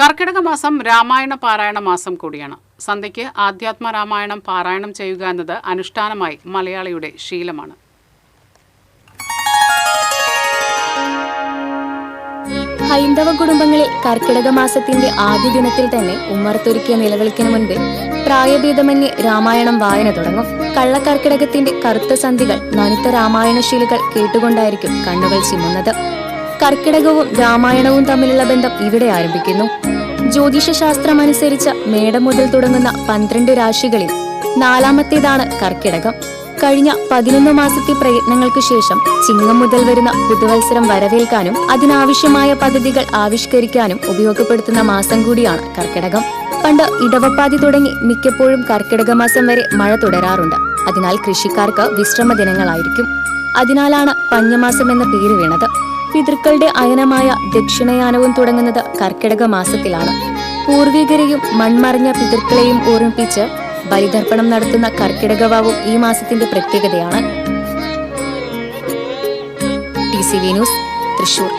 കർക്കിടക മാസം രാമായണ പാരായണ മാസം കൂടിയാണ്. സന്ധ്യയ്ക്ക് ആധ്യാത്മ രാമായണം പാരായണം ചെയ്യുക എന്നത് അനുഷ്ഠാനമായി മലയാളിയുടെ ശീലമാണ്. ഹൈന്ദവ കുടുംബങ്ങളിൽ കർക്കിടക മാസത്തിന്റെ ആദ്യ ദിനത്തിൽ തന്നെ ഉമ്മർത്തൊരുക്കിയ നിലവിളക്കിന് മുൻപിൽ പ്രായഭേദമന്യേ രാമായണം വായന തുടങ്ങും. കള്ളക്കർക്കിടകത്തിന്റെ കറുത്ത സന്ധികൾ നനുത്ത രാമായണശീലുകൾ കേട്ടുകൊണ്ടായിരിക്കും കണ്ണുകൾ ചിമ്മുന്നത്. കർക്കിടകവും രാമായണവും തമ്മിലുള്ള ബന്ധം ഇവിടെ ആരംഭിക്കുന്നു. ജ്യോതിഷശാസ്ത്രമനുസരിച്ച് മേടം മുതൽ തുടങ്ങുന്ന 12 രാശികളിൽ 4ാമത്തേതാണ് കർക്കിടകം. കഴിഞ്ഞ 11 മാസത്തെ പ്രയത്നങ്ങൾക്ക് ശേഷം ചിങ്ങം മുതൽ വരുന്ന പുതുവത്സരം വരവേൽക്കാനും അതിനാവശ്യമായ പദ്ധതികൾ ആവിഷ്കരിക്കാനും ഉപയോഗപ്പെടുത്തുന്ന മാസം കൂടിയാണ് കർക്കിടകം. പണ്ട് ഇടവപ്പാതി തുടങ്ങി മിക്കപ്പോഴും കർക്കിടക മാസം വരെ മഴ തുടരാറുണ്ട്. അതിനാൽ കൃഷിക്കാർക്ക് വിശ്രമ ദിനങ്ങളായിരിക്കും. അതിനാലാണ് പഞ്ഞമാസം എന്ന പേര് വീണത്. പിതൃക്കളുടെ അയനമായ ദക്ഷിണയാനവും തുടങ്ങുന്നത് കർക്കിടക മാസത്തിലാണ്. പൂർവികരെയും മൺമറഞ്ഞ പിതൃക്കളെയും ഓർമ്മിപ്പിച്ച് ബലിതർപ്പണം നടത്തുന്ന കർക്കിടകവാവും ഈ മാസത്തിന്റെ പ്രത്യേകതയാണ്. TCV news, Thrissur.